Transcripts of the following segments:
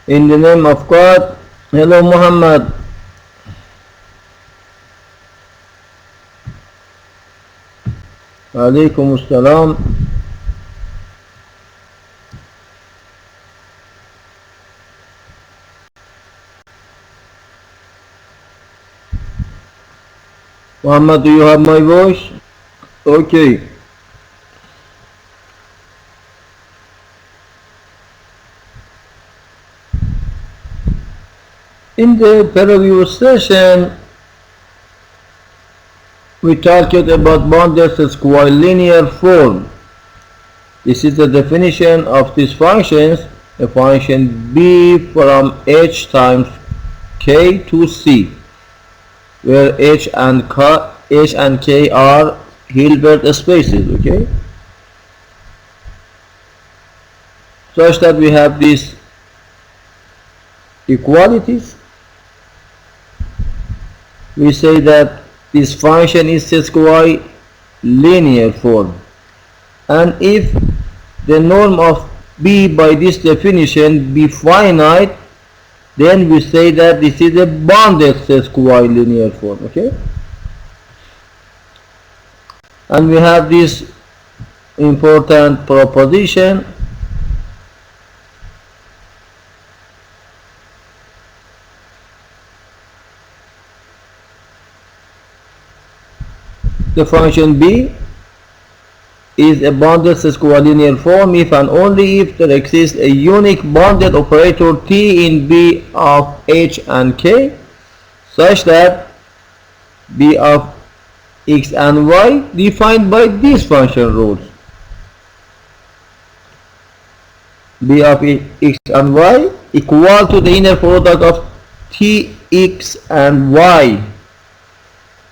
In the name of God. Hello, Muhammad. Alaikum assalam. Muhammad, do you have my voice? Okay. In the previous session, we talked about bounded square-linear form. This is the definition of these functions. A function b from h times k to c, where h and k are Hilbert spaces, okay? Such that we have these equalities. We say that this function is a square linear form, and if the norm of b by this definition be finite, then we say that this is a bounded square linear form, okay? And we have this important proposition. The function b is a bounded square linear form if and only if there exists a unique bounded operator t in b of h and k, such that b of x and y defined by these function rules. B of x and y equal to the inner product of tx and y,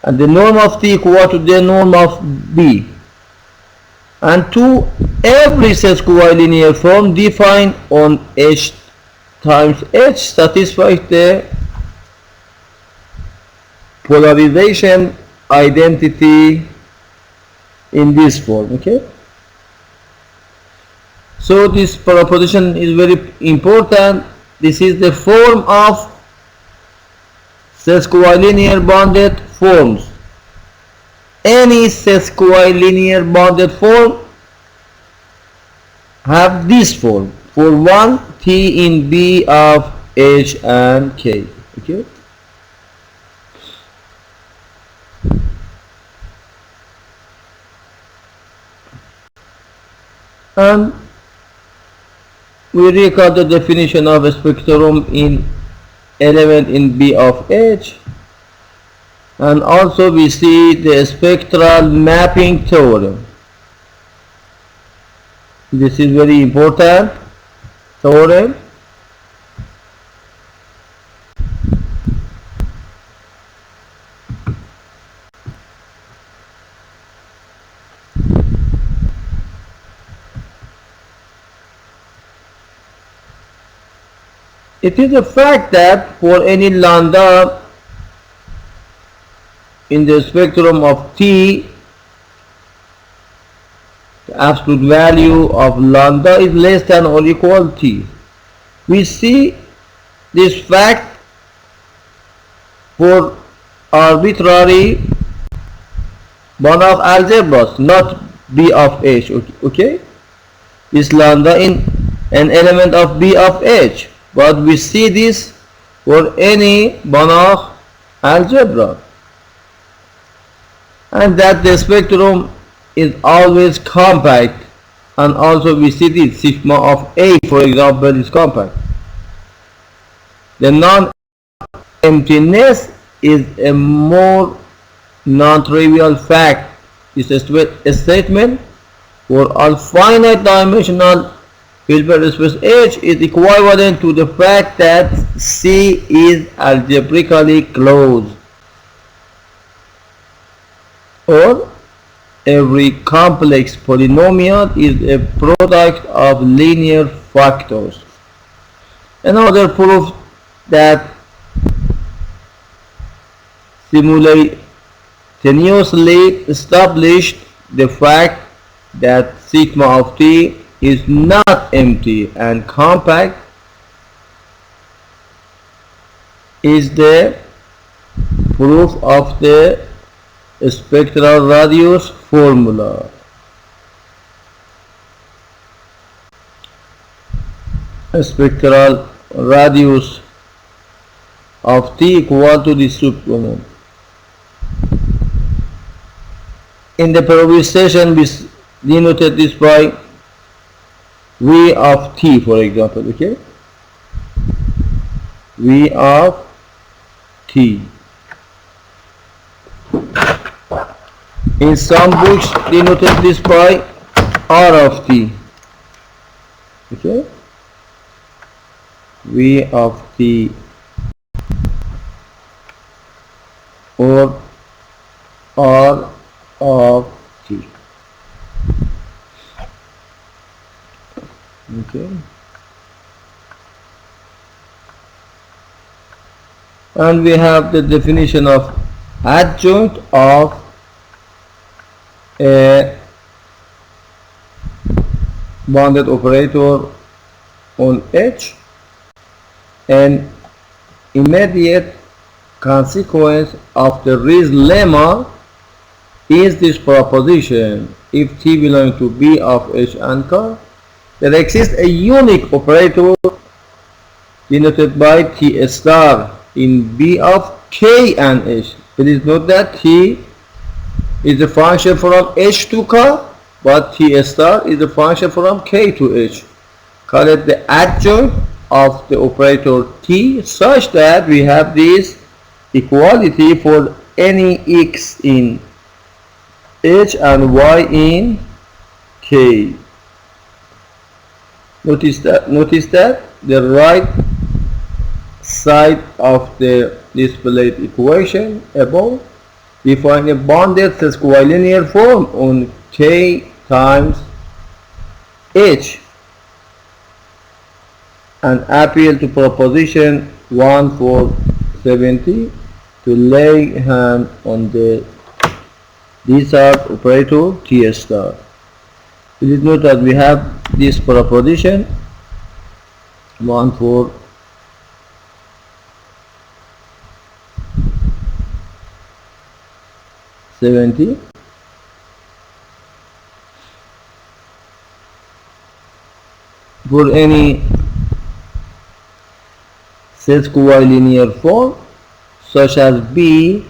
and the norm of t equal to the norm of b, and to every square linear form defined on h times h satisfies the polarization identity in this form, okay? So this proposition is very important. This is the form of square linear bounded forms. Any square linear bounded form have this form. For one, t in b of h and k, okay? And we recall the definition of a spectrum in element in b of h, and also we see the spectral mapping theorem. This is very important theorem. It is a fact that for any lambda in the spectrum of t, the absolute value of lambda is less than or equal to t. We see this fact for arbitrary Banach algebras, not b of h, okay? This lambda in an element of b of h. But we see this for any Banach algebra, and that the spectrum is always compact, and also we see this sigma of A, for example, is compact. The non-emptiness is a more non-trivial fact. This statement for all finite dimensional Hilbert space H is equivalent to the fact that C is algebraically closed, or every complex polynomial is a product of linear factors. Another proof that simultaneously established the fact that sigma of t is not empty and compact is the proof of the spectral radius formula. Spectral radius of T equal to this supplement. In the periodization, we denoted this by V of T, for example, okay? V of T. In some books, denoted this by R of T, okay? V of T or R of T. Okay. And we have the definition of adjoint of a bounded operator on H. An immediate consequence of the Rees lemma is this proposition: if T belongs to B of H and K, there exists a unique operator denoted by T star in B of K and H. Please note that T is a function from H to K, but T star is a function from K to H. Call it the adjoint of the operator T, such that we have this equality for any X in H and Y in K. Notice that the right side of the displayed equation above define a bounded sesquilinear form on K times H and appeal to proposition 1470 to lay hand on the Descartes operator T star. Please note that we have this proposition 1470 for any sesquilinear form such as B.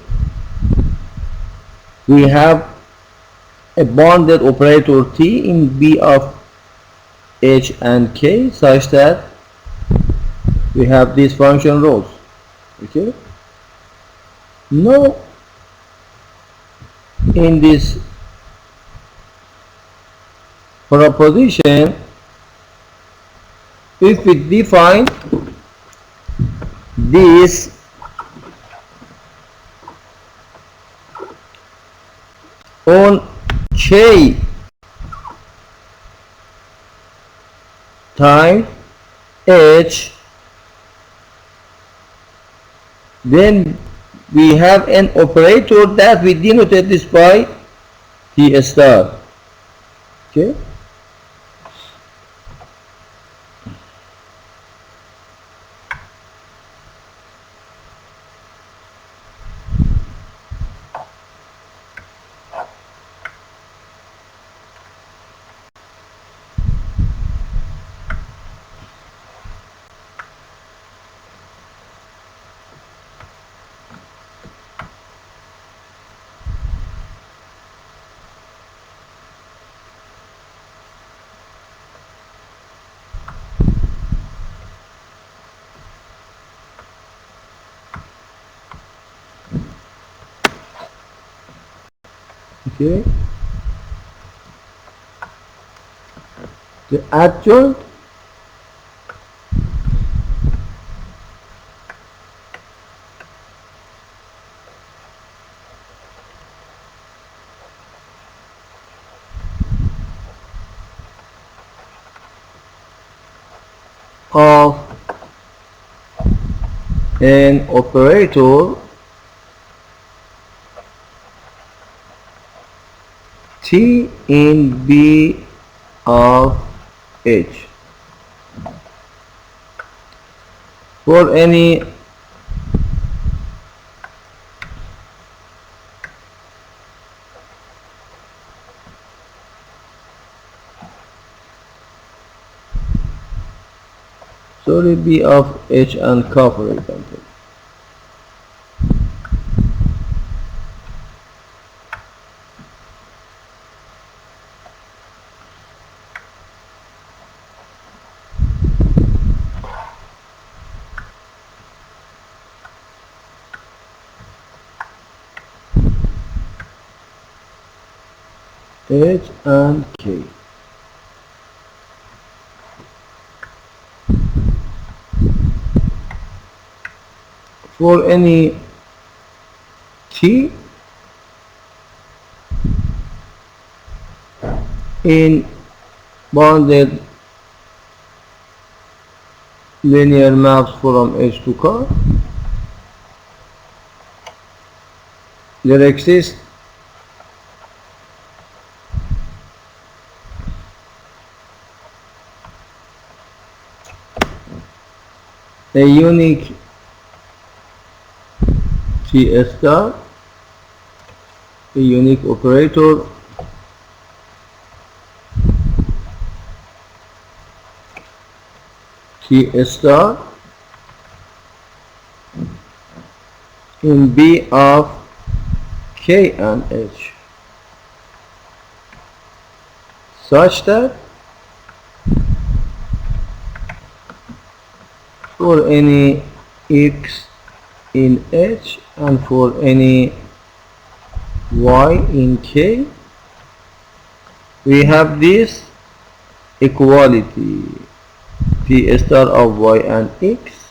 We have a bounded operator T in B of H and K such that we have these function rows. Okay. Now in this proposition, if we define this on K times H, then we have an operator that we denoted this by T star. Okay. Okay. The adjoint of an operator T in B of H for any sorry, B of H and K, for example. H and K. For any T in bounded linear maps from H to K, there exists a unique T star, a unique operator T star in B of K and H, such that for any X in H and for any Y in K, we have this equality T star of Y and X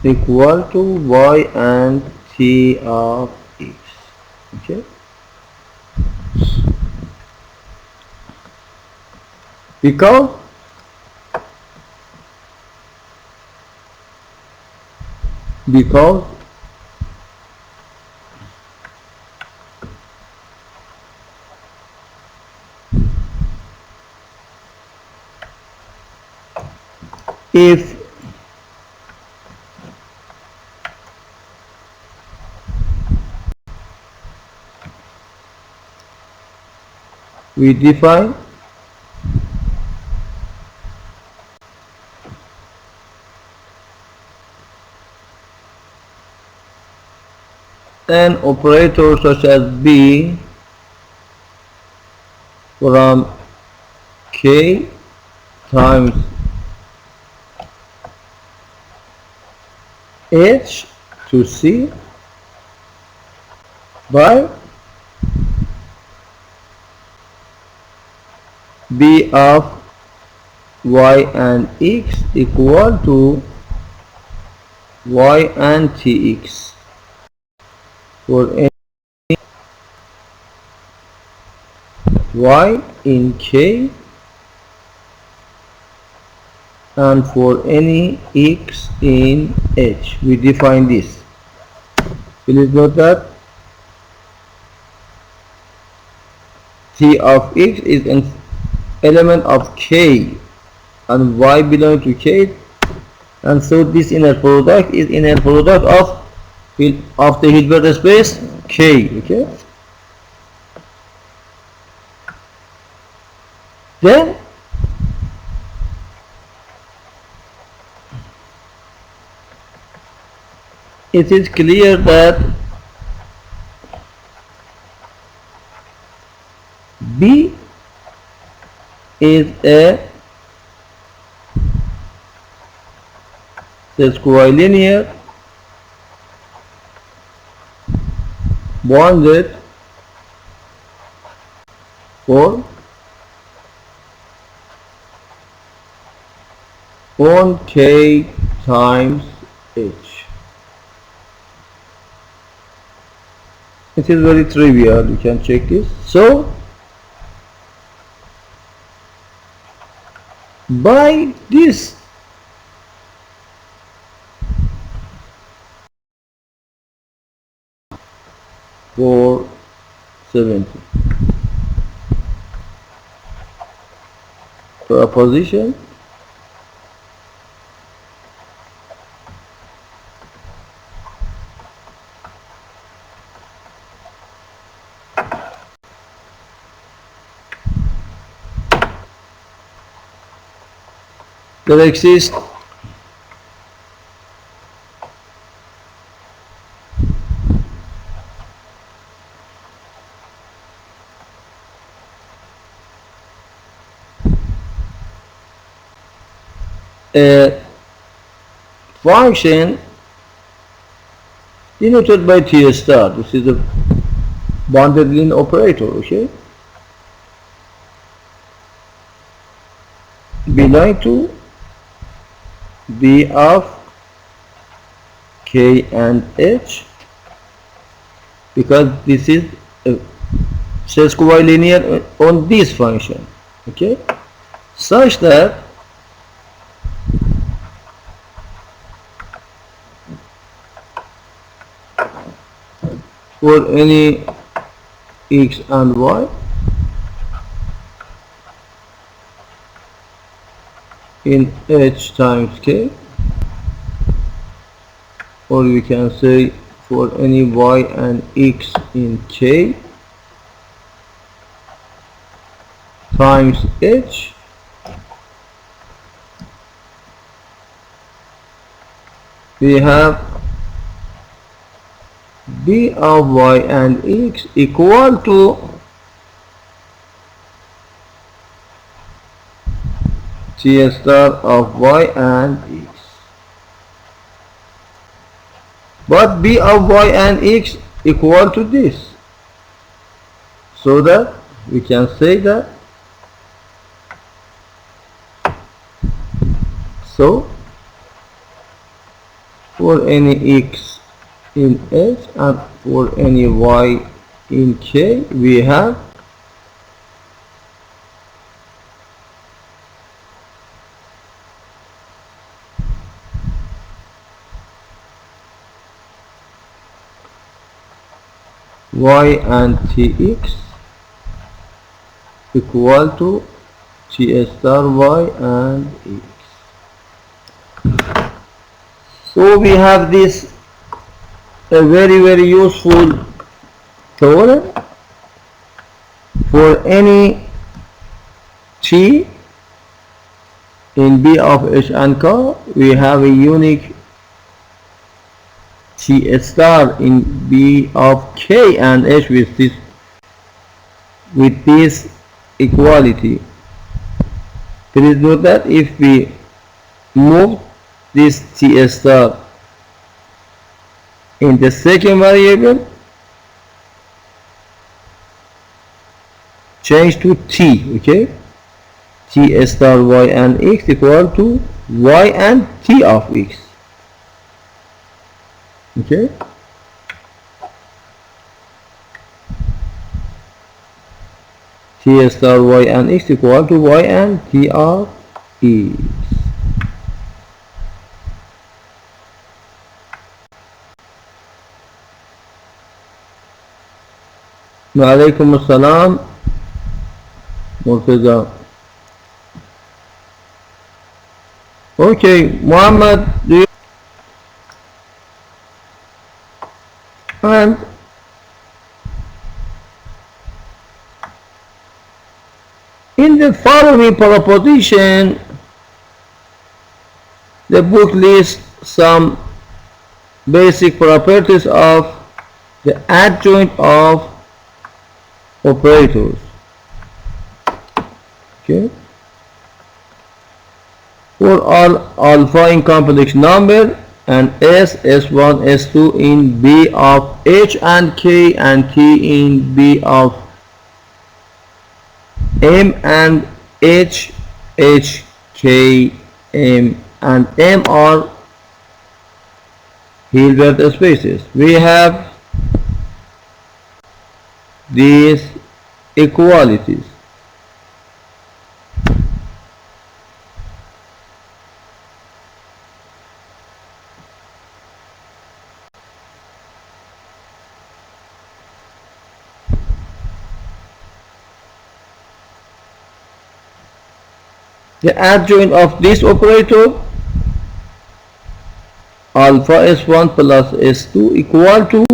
equal to Y and T of X. Okay, because if we define an operator such as B from K times H to C by B of Y and X equal to Y and Tx for any Y in K and for any X in H. We define this. Please note that T of X is an element of K and Y belong to K, and so this inner product is inner product of the Hilbert space K. Okay, then it is clear that B is a squilinear bounded form on K times H. It is very trivial, you can check this. So by this for 70 proposition, there exists a function denoted by T star. This is a bounded operator, okay, belong to B of K and H, because this is a square on this function, okay, such that for any x and y in H times K, or we can say for any y and x in K times H, we have B of y and x equal to T star of y and x. But B of y and x equal to this, so that we can say that so for any x in H and for any y in K, we have y and Tx equal to T star y and x. So we have this a very useful theorem. For any T in B of H and K, we have a unique T star in B of K and H with this equality. Please note that if we move this T star in the second variable, change to T, okay, T star y and x equal to y and T of x, okay. T star y and x equal to y and T of x. Walaikum assalam, Murtaza. Okay, Muhammad, do you and in the following proposition, the book lists some basic properties of the adjoint of operators, okay. For all alpha in complex number and S1, S2 in B of H and K and T in B of M and H, H, K, M and M are Hilbert spaces. We have these equalities. The adjoint of this operator alpha S1 plus S2 equal to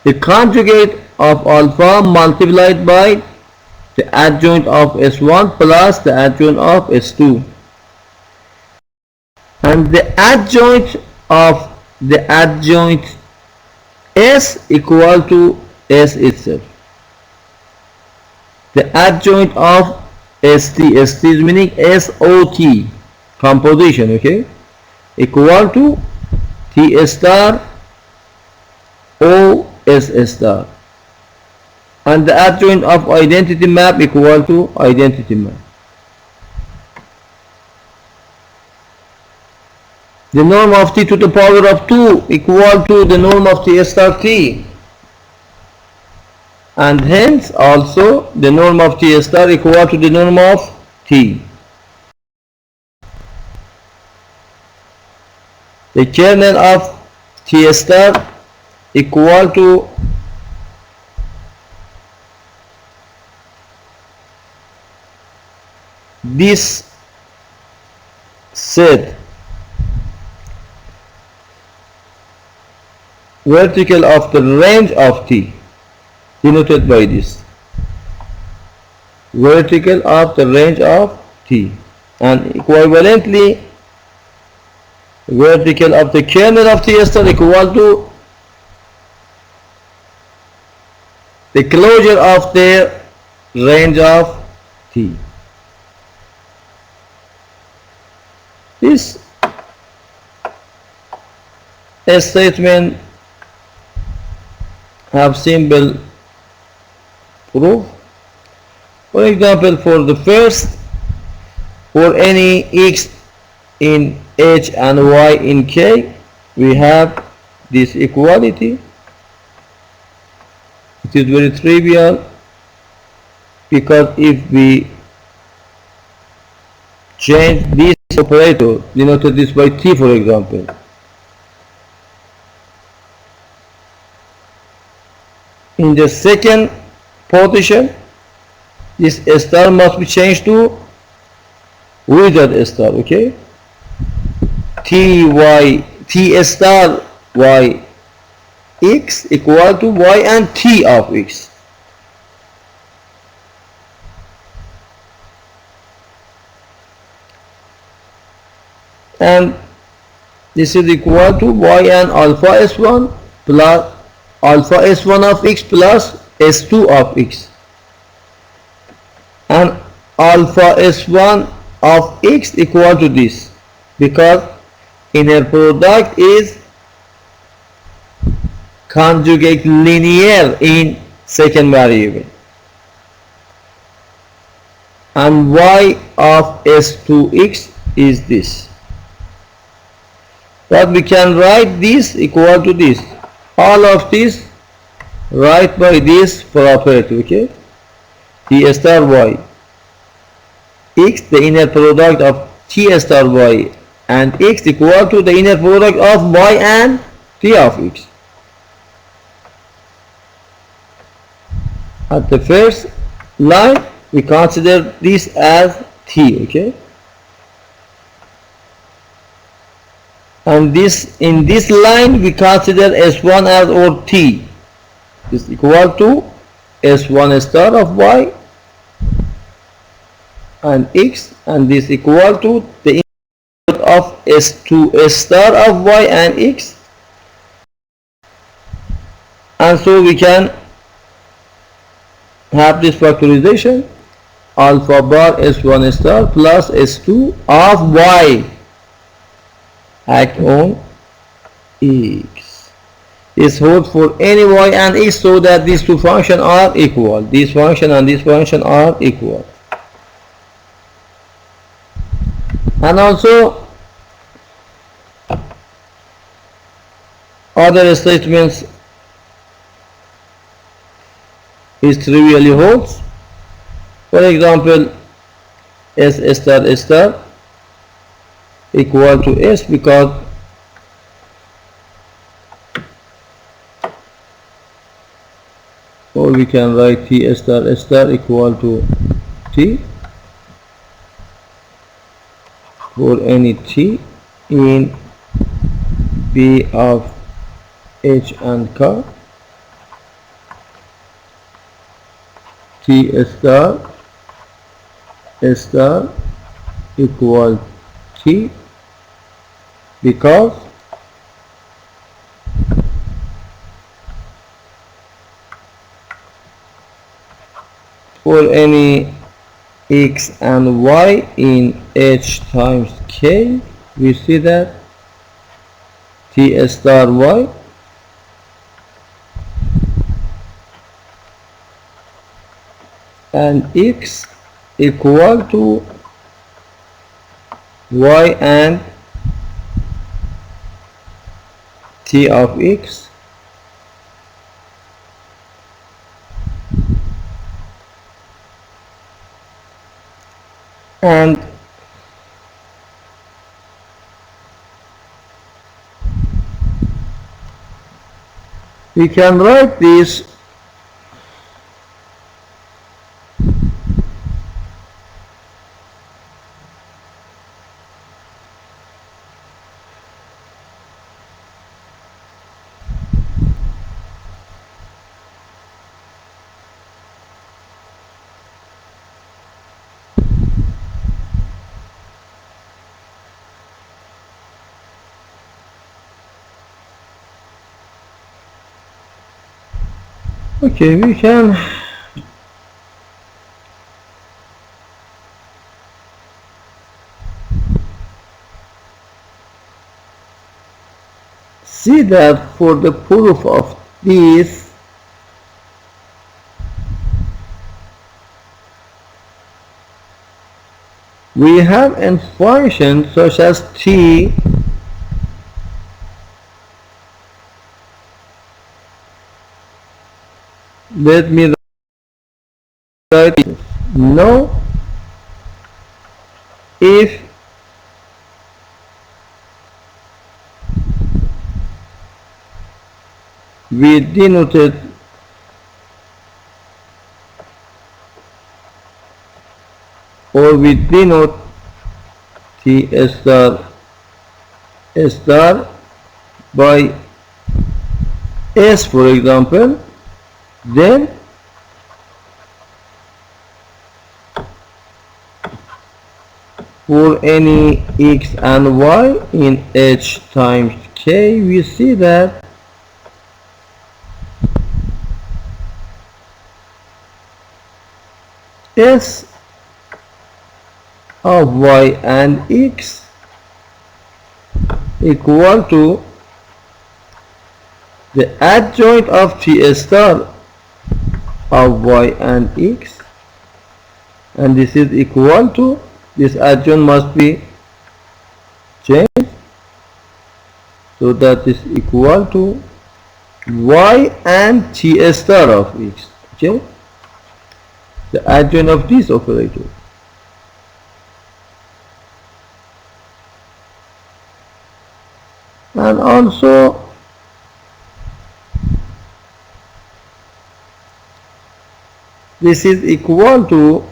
the conjugate of alpha multiplied by the adjoint of S1 plus the adjoint of S2. and the adjoint of the adjoint S equal to S itself. The adjoint of ST is meaning SOT composition, okay, equal to T star OS star, and the adjoint of identity map equal to identity map. The norm of T to the power of 2 equal to the norm of T star T, and hence also the norm of T star equal to the norm of T. The kernel of T star equal to this set vertical of the range of T, denoted by this vertical of the range of T, and equivalently vertical of the kernel of T star equal to the closure of the range of T. This statement have simple proof. For example, for the first, for any x in H and y in K, we have this equality. It is very trivial, because if we change this operator, denoted this by T, for example, in the second position, this star must be changed to without star, okay? T star y x equal to y and T of x. And this is equal to y and alpha s1 plus alpha s1 of x plus s2 of x, and alpha s1 of x equal to this, because inner product is conjugate linear in second variable, and y of s2x is this. But we can write this equal to this. All of this write by this property, okay? T star y x, the inner product of T star y and x equal to the inner product of y and T of x. At the first line, we consider this as T, okay? And this, in this line, we consider S1 as or T is equal to S1 star of y and x, and this equal to the input of S2 star of y and x, and so we can have this factorization: alpha bar S1 star plus S2 of y act on x. This holds for any y and x, so that these two functions are equal. This function and this function are equal. And also other statements is trivially holds. For example, S star star equal to S, because or we can write T star star equal to T for any T in B of H and K. T star star equal T because for any x and y in h times k, we see that t star y and x equal to y and t of x and we can write this okay, we can see that for the proof of this, we have a function such as t let me write it. Now if we denoted or we denote t star by s, for example, then for any x and y in h times k, we see that s of y and x equal to the adjoint of t star of y and x, and this is equal to, this adjoint must be changed so that is equal to y and t star of x, okay, the adjoint of this operator. And also this is equal to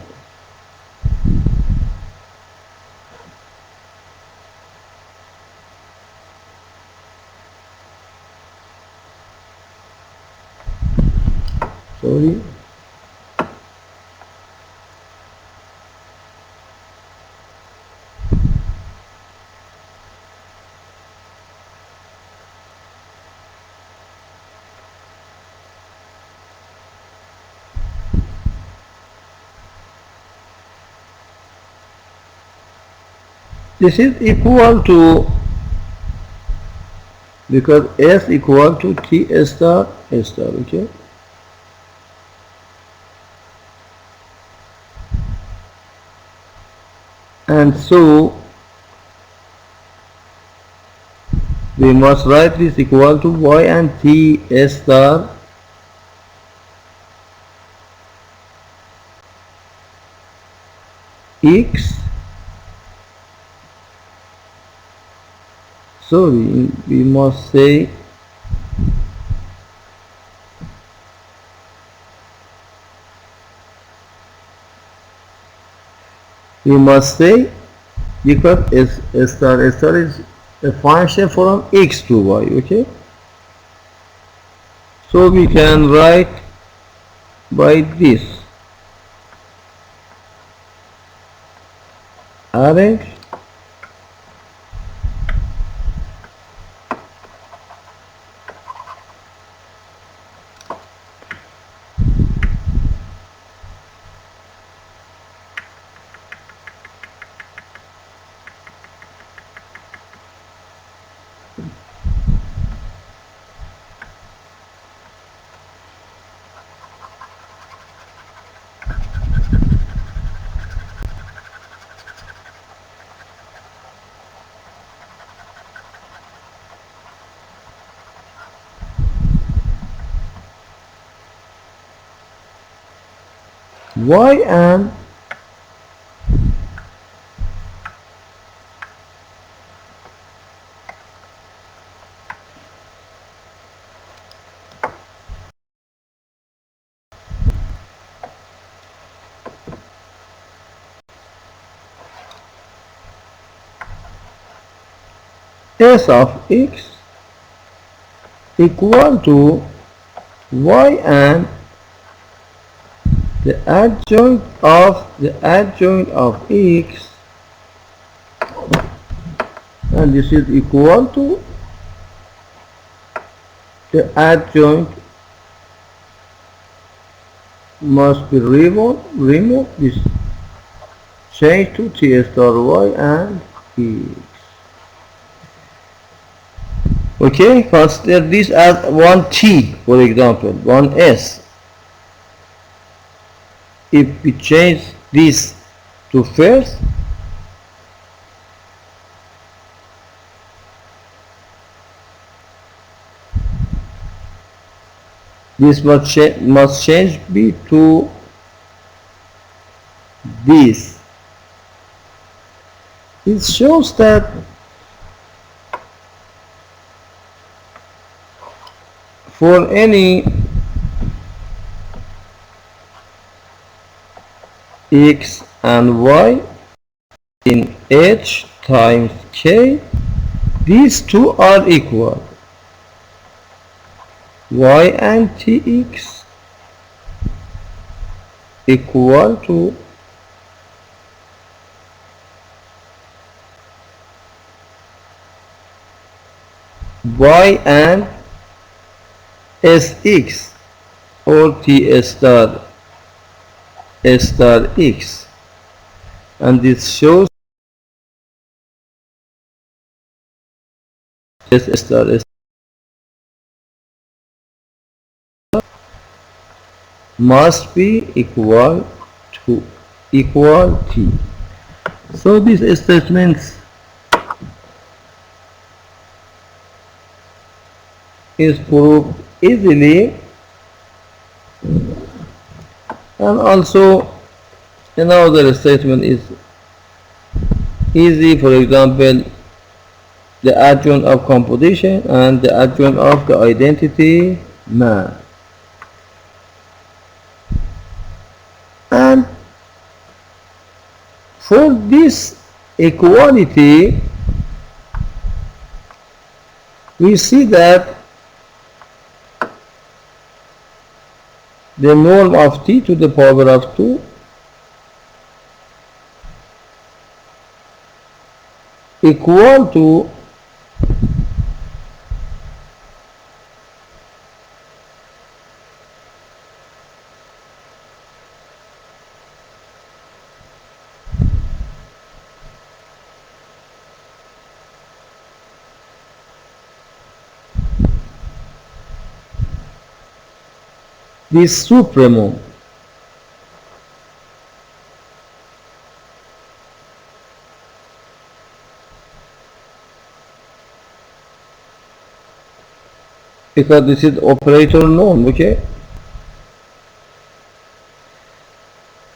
sorry this is equal to, because s equal to t star star, okay, and so we must write this equal to y and t star x, sorry, we must say because s star is a function from x to y, okay, so we can write by this arrange y and s of x equal to y and the adjoint of x, and this is equal to the adjoint must be removed, this change to t star y and x. Okay, consider this as one t, for example, one s. If we change this to first, this must change be to this. It shows that for any x and y in h times k, these two are equal. Y and tx equal to y and sx or t star x, and this shows s star must be equal to t. So these statements is proved easily, and also another statement is easy, for example the adjoint of composition and the adjoint of the identity map. And for this equality we see that the norm of t to the power of 2 equal to this supremum because this is operator norm, okay,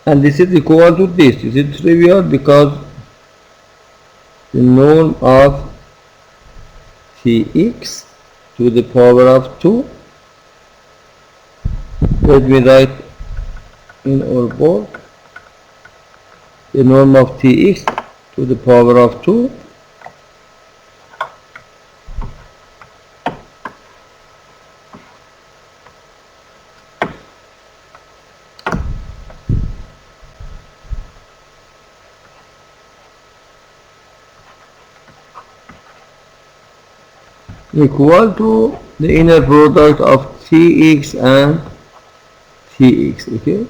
and this is equal to this. This is trivial because the norm of tx to the power of 2, let me write in our board the norm of tx to the power of 2 equal to the inner product of tx and tx, okay.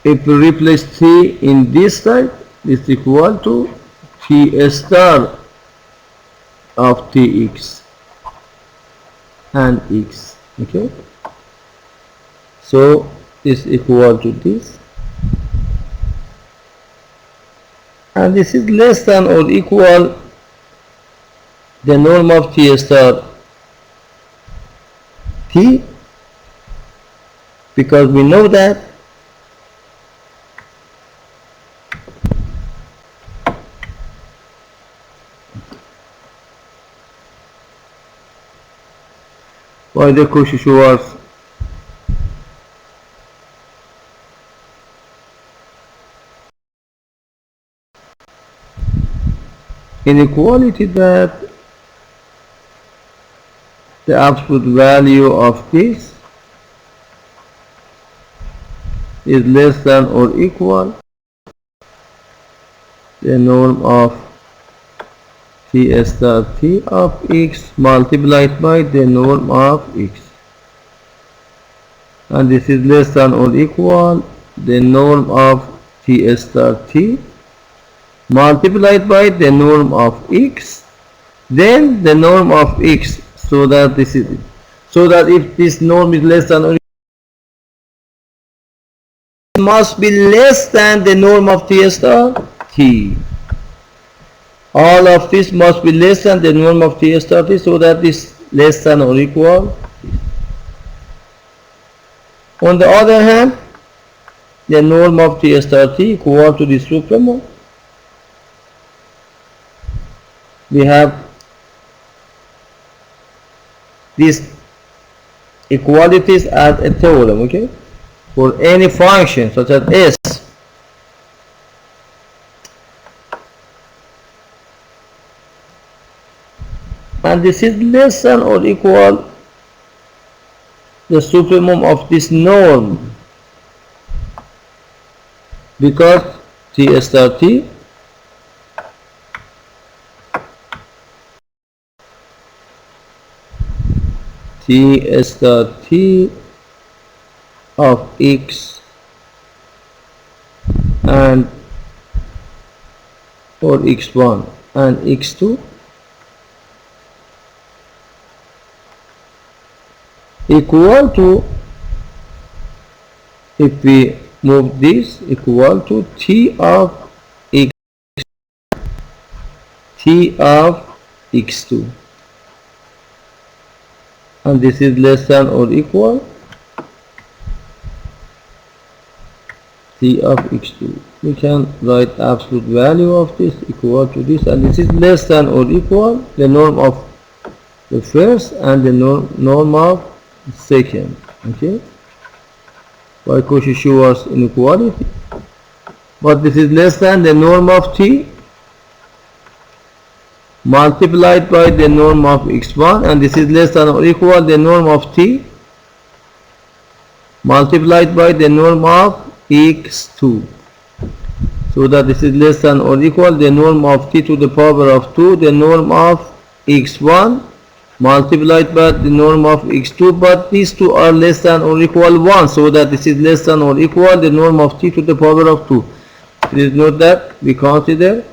If we replace t in this side, it's equal to t star of tx and x, okay. So this is equal to this, and this is less than or equal the norm of t star t because we know that why the question was inequality that the absolute value of this is less than or equal the norm of t star t of x multiplied by the norm of x, and this is less than or equal the norm of t star t multiplied by the norm of x, then the norm of x, so that this is it. So that if this norm is less than or equal, it must be less than the norm of t star t. All of this must be less than the norm of t star t, so that this less than or equal. On the other hand, the norm of t star t equal to the supremum. We have these equalities as a theorem, okay, for any function such as s. And this is less than or equal the supremum of this norm, because t star t star t of x and or x1 and x2 equal to, if we move this, equal to t of x, t of x2, and this is less than or equal t of x2. We can write absolute value of this equal to this, and this is less than or equal the norm of the first and the norm of the second. Okay, why question shows inequality, but this is less than the norm of t multiplied by the norm of x1, and this is less than or equal the norm of t multiplied by the norm of x2, so that this is less than or equal the norm of t to the power of 2, the norm of x1 multiplied by the norm of x2, but these two are less than or equal 1, so that this is less than or equal the norm of t to the power of 2. Please note that we consider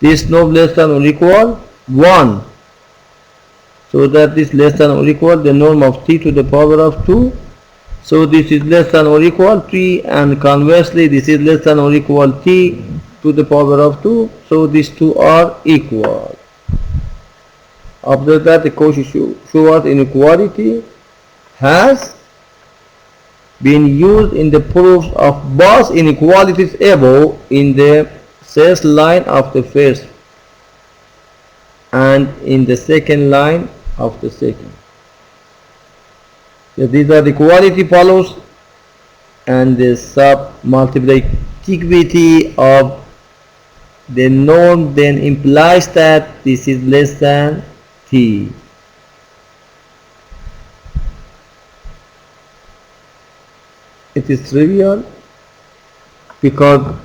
this norm less than or equal 1, so that this less than or equal the norm of t to the power of 2, so this is less than or equal 3, and conversely this is less than or equal t to the power of 2, so these two are equal. After that, the question shows inequality has been used in the proofs of both inequalities above in the first line of the first and in the second line of the second. So these are the equality follows, and the submultiplicativity of the norm then implies that this is less than t. It is trivial because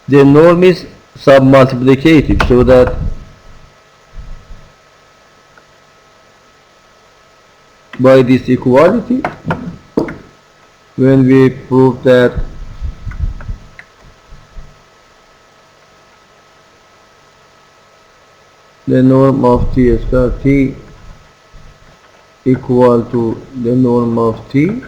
the norm is submultiplicative, so that by this equality, when we prove that the norm of t star t equal to the norm of t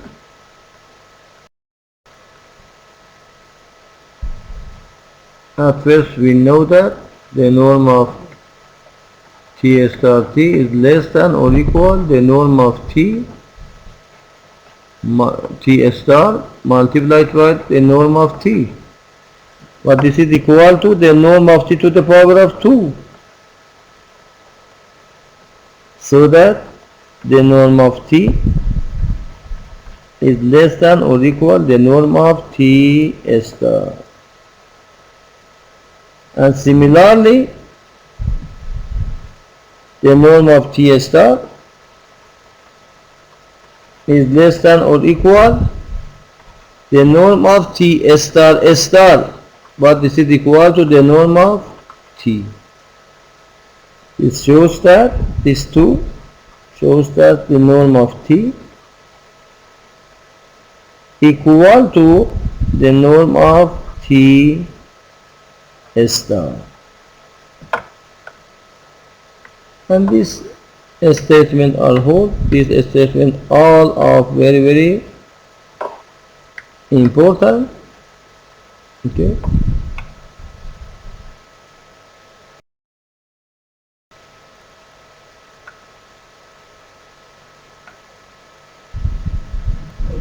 At first we know that the norm of t star t is less than or equal the norm of t star multiplied by the norm of t. But this is equal to the norm of t to the power of 2. So that the norm of t is less than or equal the norm of t star. And similarly, the norm of t star is less than or equal the norm of t star star, but this is equal to the norm of t. It shows that this 2 shows that the norm of t equal to the norm of t star. And this statement are whole. This statement all are very important. Okay.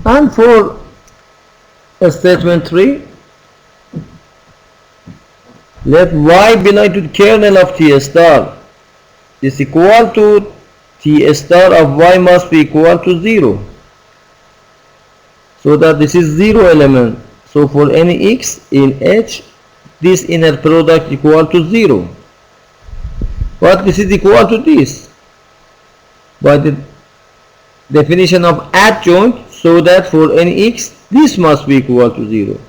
And for statement 3, let y belong to the kernel of t star is equal to t star of y must be equal to 0. So that this is 0 element. So for any x in H, this inner product equal to 0. But this is equal to this by the definition of adjoint, so that for any x, this must be equal to 0.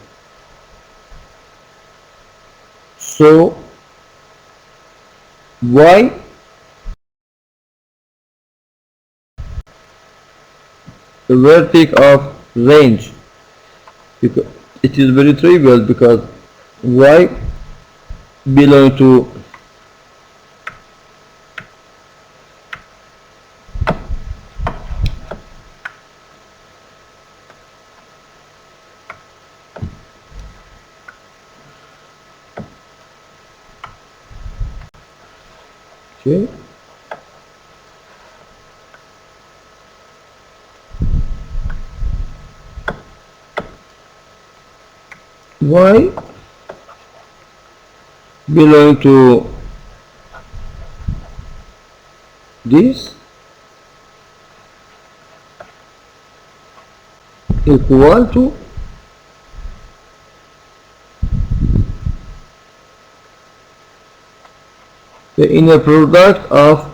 So y the vertex of range, because it is very trivial, because y belong to okay. Y belong to this equal to the inner product of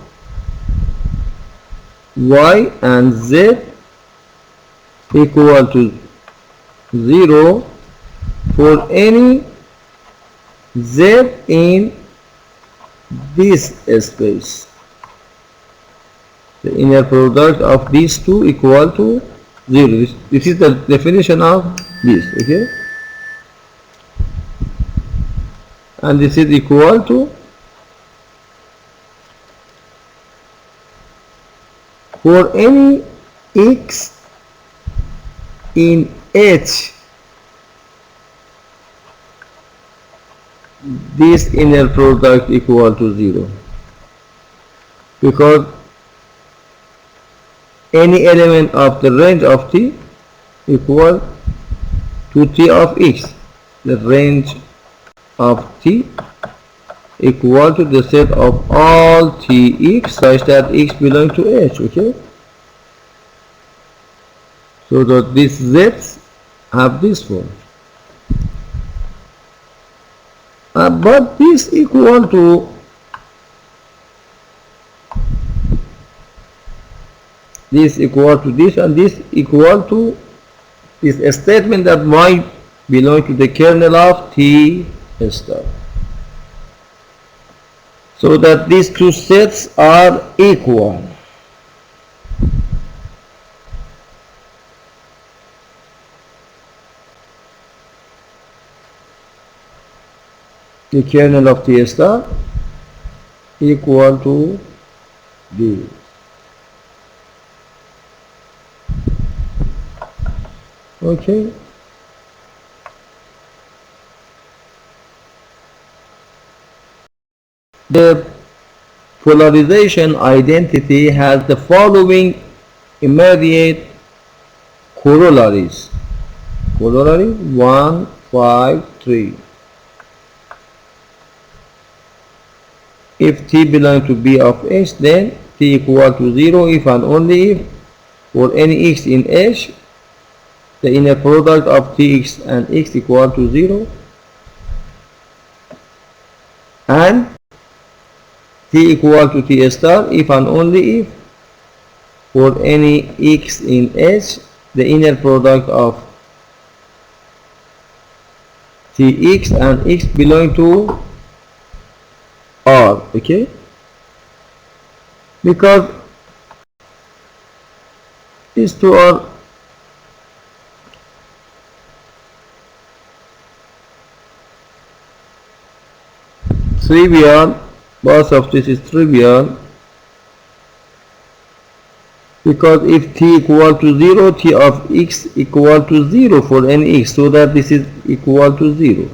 y and z equal to 0 for any z in this space. The inner product of these two equal to 0. This is the definition of this, okay? And this is equal to for any x in H, this inner product equal to 0, because any element of the range of t equal to t of x. The range of t equal to the set of all tx such that x belong to H, okay? So that these z's have this form. But this equal to this equal to this, and this equal to this statement that y belong to the kernel of t star. So that these two sets are equal. The kernel of t star equal to this. Okay. the polarization identity has the following immediate corollaries. Corollary 1, 5, 3. If t belongs to B of H, then t equal to 0 if and only if for any x in H, the inner product of tx and x equal to 0, and t equal to t star if and only if for any x in H, the inner product of tx and x belong to R. Okay, because these two are trivial, both of this is trivial, because if t equal to 0, t of x equal to 0 for any x, so that this is equal to 0.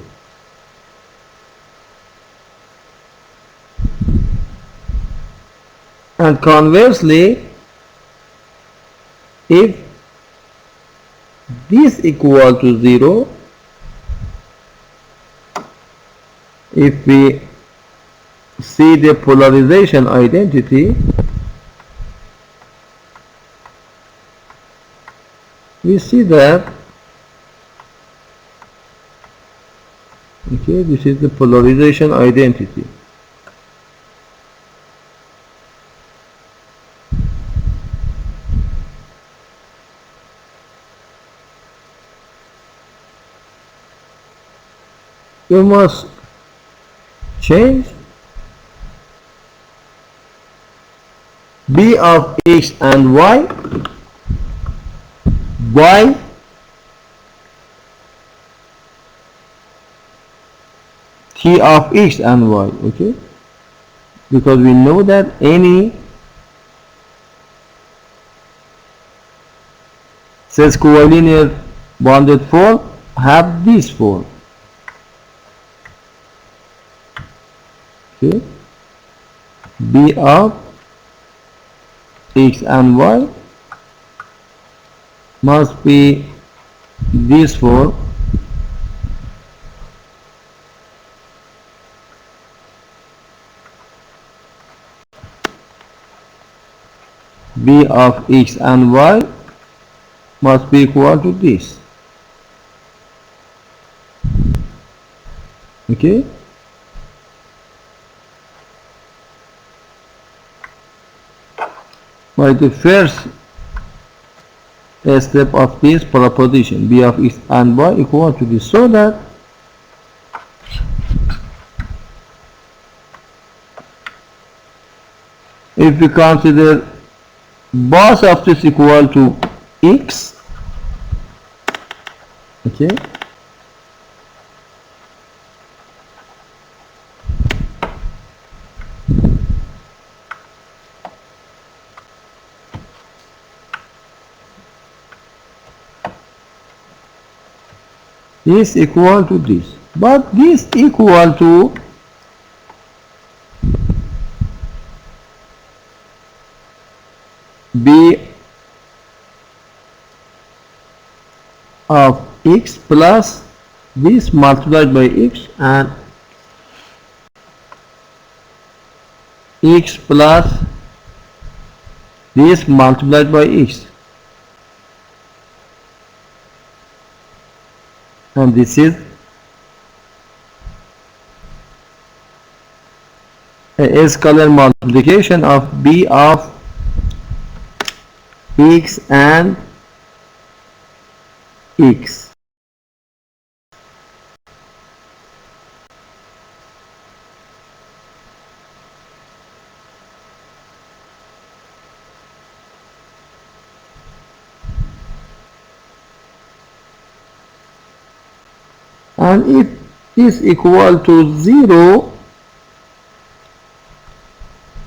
And conversely, if this equal to 0, if we see the polarization identity, we see that, okay, this is the polarization identity. You must change B of x and y by t of x and y, okay, because we know that any sesquilinear bonded form have this form. Okay, B of x and y must be this form, B of x and y must be equal to this. Okay, by the first step of this proposition, B of x and y equal to this, so that if we consider both of this equal to x, okay, this equal to this, but this equal to B of x plus this multiplied by x and x plus this multiplied by x, and this is a scalar multiplication of B of x and x. And if this equal to 0,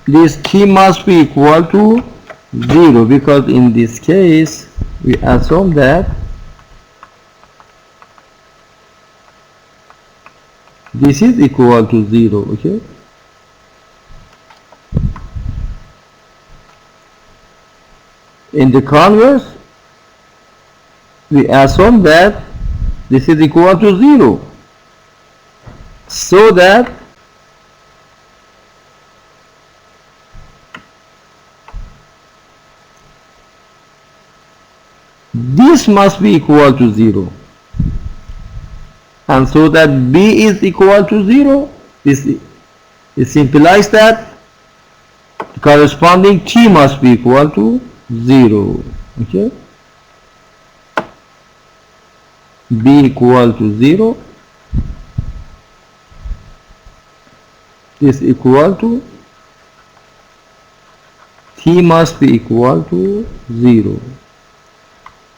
this t must be equal to 0, because in this case we assume that this is equal to 0, okay. In the converse, we assume that this is equal to 0, so that this must be equal to 0, and so that b is equal to 0. This implies that the corresponding t must be equal to 0. Okay, b equal to 0, is equal to t must be equal to 0,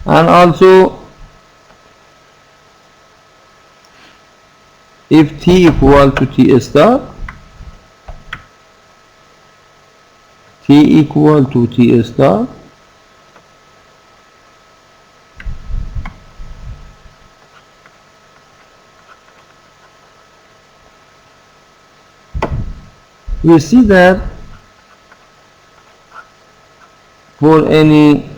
and also if t equal to t star, t equal to t star, we see that for any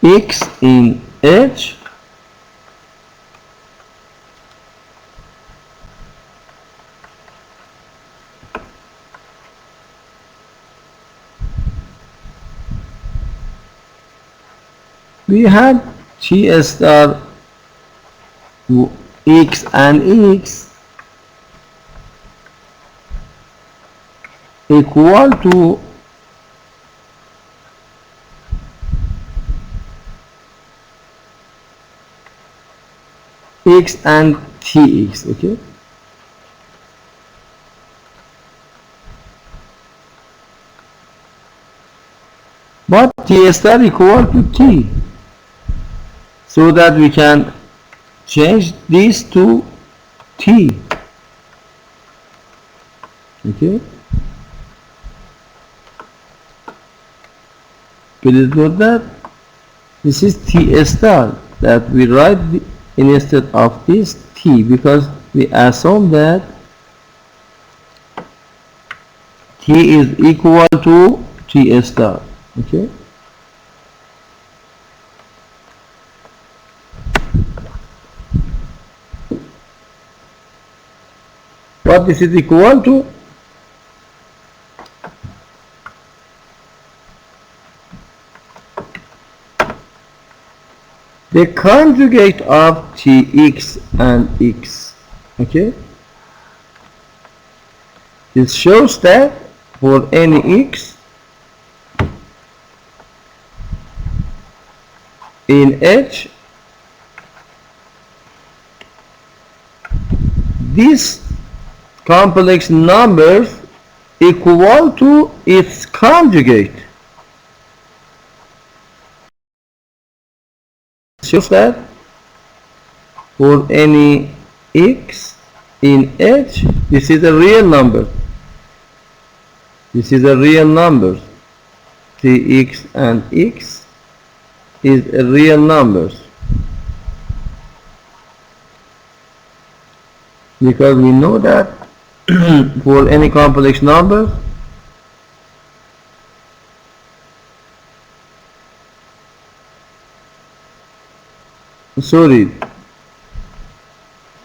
x in H, we have t star x and x equal to x and tx. Okay, but t star equal to t, so that we can change this to t. Okay, please note that this is t star, that we write instead of this t, because we assume that t is equal to t star. Okay, what this is equal to? The conjugate of tx and x. Okay, this shows that for any x in H, these complex numbers equal to its conjugate. Shows that for any x in H, this is a real number. This is a real number. Tx and x is a real numbers, because we know that for any complex number, the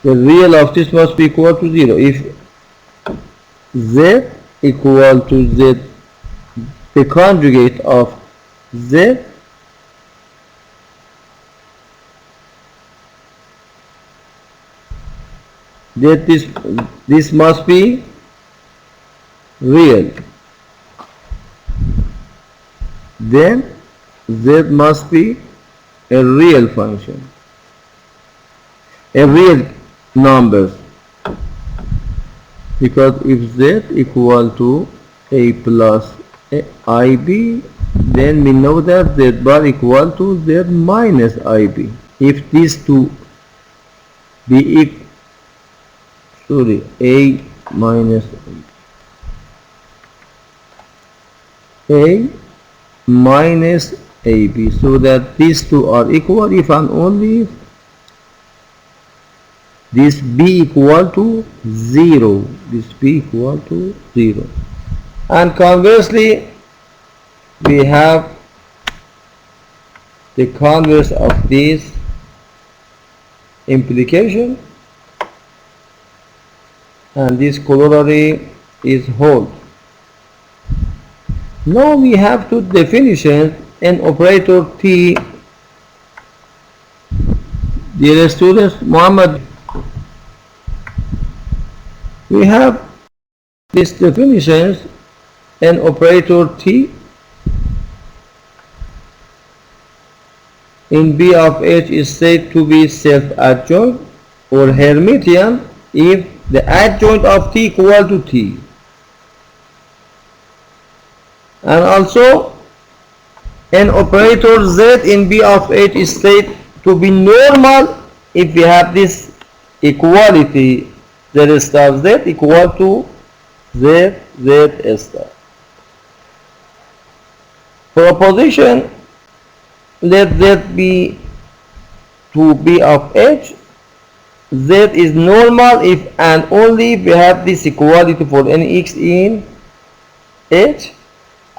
real of this must be equal to 0. If z equal to z, the conjugate of z, that this must be real, then z must be a real function, a real number, because if z equal to a plus ib, then we know that z bar equal to z minus ib. If these two be a minus a minus AB, so that these two are equal if and only if this B equal to 0. This B equal to 0. And conversely, we have the converse of this implication, and this corollary is hold. Now we have two definitions in operator T. Dear students, Muhammad, we have these definitions in operator T in B of H is said to be self-adjoint or Hermitian if the adjoint of T equal to T. And also an operator Z in B of H is said to be normal if we have this equality Z star Z equal to Z Z star. Proposition let Z be to B of H. Z is normal if and only if we have this equality for any x in H,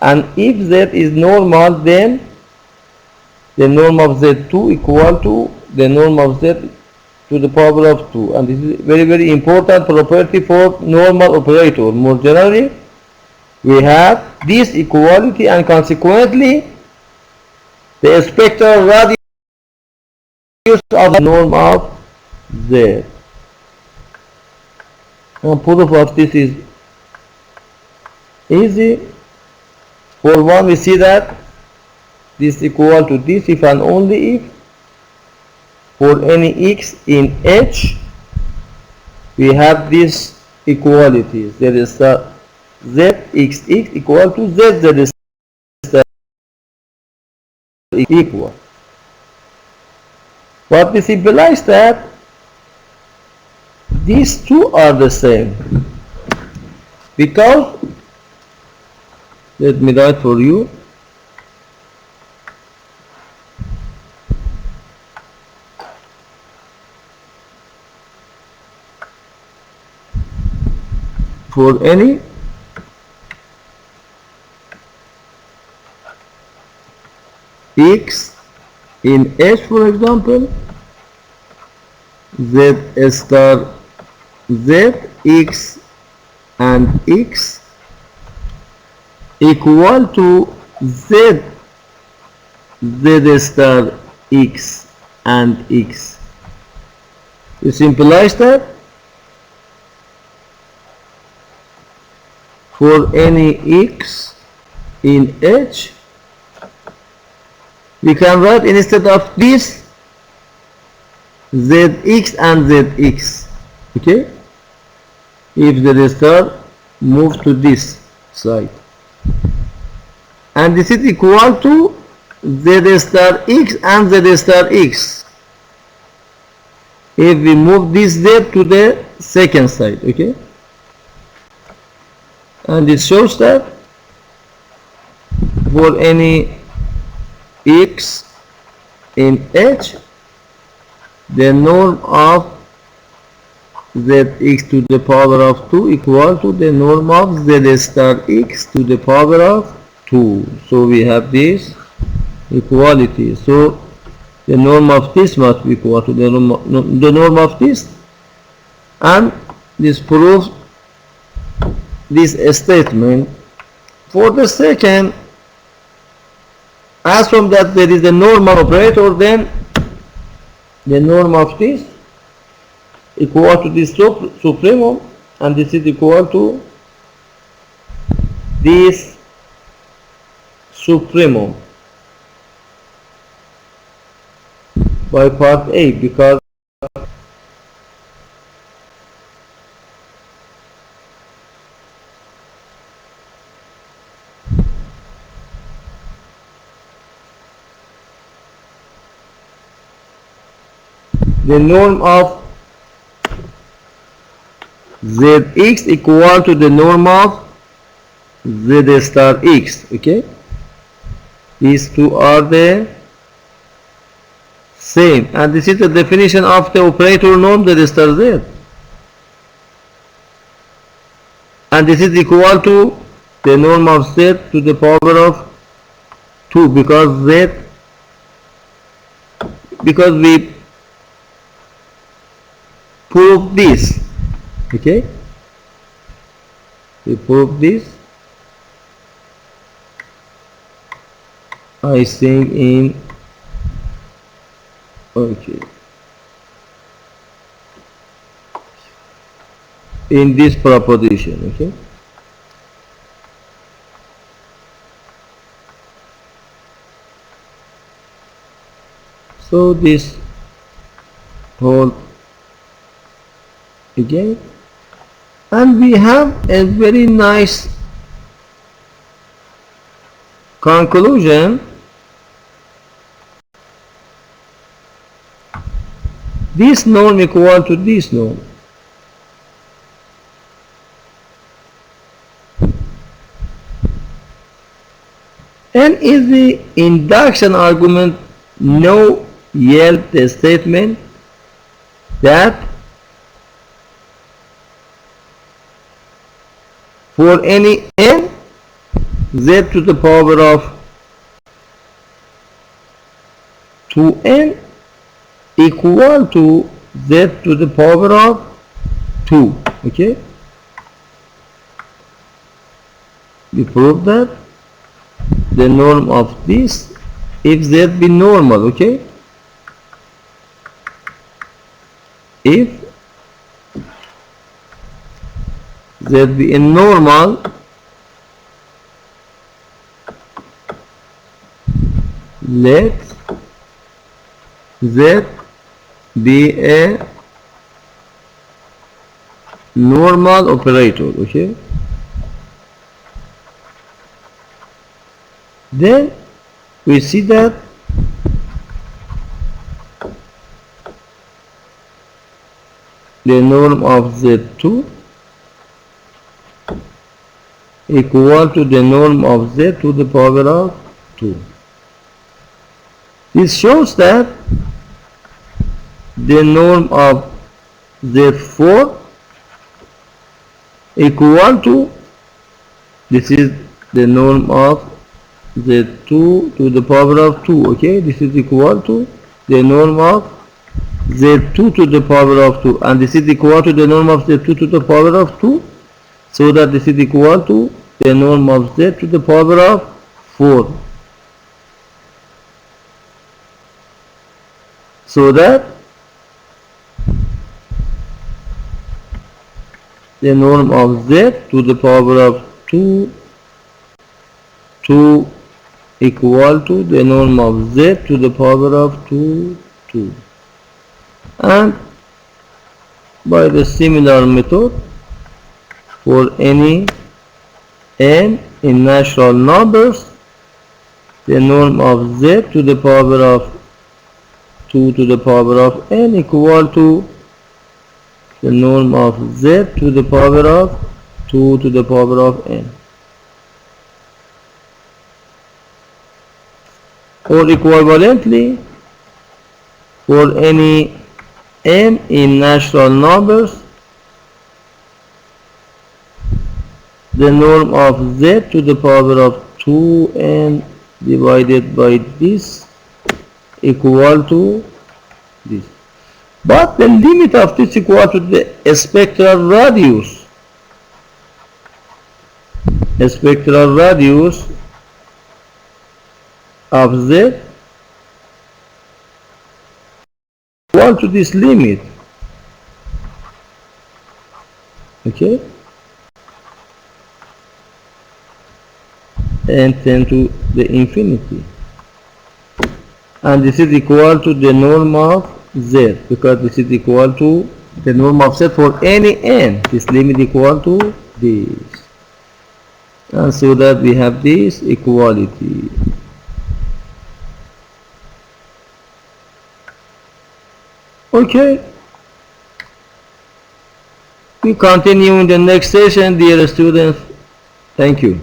and if Z is normal, then the norm of Z2 equal to the norm of Z to the power of 2, and this is very important property for normal operator. More generally, we have this equality, and consequently the spectral radius of the norm of Z. And proof of this is easy. For one, we see that this equal to this if and only if for any x in H we have this equality Z star Z x equal to Z Z star equal. But we symbolize that these two are the same because, let me write for you, for any x in H, for example, Z star Z x and x equal to Z Z star x and x. You symbolize that for any x in H, we can write instead of this Zx and Zx. Okay, if the star move to this side, and this is equal to Z star x and Z star x if we move this Z to the second side. Okay, and it shows that for any x in H, the norm of Zx to the power of 2 equal to the norm of Z star x to the power of 2. So we have this equality. So the norm of this must be equal to the norm of this, and this proves this statement. For the second, assume that there is a normal operator, then the norm of this equal to this supremum, and this is equal to this supremum by part A, because the norm of Zx equal to the norm of Z star x. Okay, These two are the same, and this is the definition of the operator norm that starts Z. And this is equal to the norm of Z to the power of 2, because we prove this. Okay, we prove this, I think, in in this proposition. Okay, so this whole again, and we have a very nice conclusion. This norm equal to this norm. N is the induction argument, no yield the statement that for any n z to the power of 2n equal to z to the power of 2. Okay, we prove that the norm of this, if z be normal. Okay, if z be a normal, let z be a normal operator. Okay, then we see that the norm of z2 equal to the norm of z to the power of 2. This shows that the norm of z4 equal to, this is the norm of z2 to the power of 2. Okay, this is equal to the norm of z2 to the power of 2, and this is equal to the norm of z2 to the power of 2, so that this is equal to the norm of z to the power of 4, so that the norm of z to the power of 2 equal to the norm of z to the power of 2. And by the similar method, for any n in natural numbers, the norm of z to the power of 2 to the power of n equal to the norm of z to the power of 2 to the power of n. Or equivalently, for any n in natural numbers, the norm of z to the power of 2n divided by this equal to this. But the limit of this equal to the spectral radius. The spectral radius of z equal to this limit. Okay, and tend to the infinity, and this is equal to the norm of z, because this is equal to the norm of z for any n. This limit equal to this, and so that we have this equality. Okay, we continue in the next session, dear students. Thank you.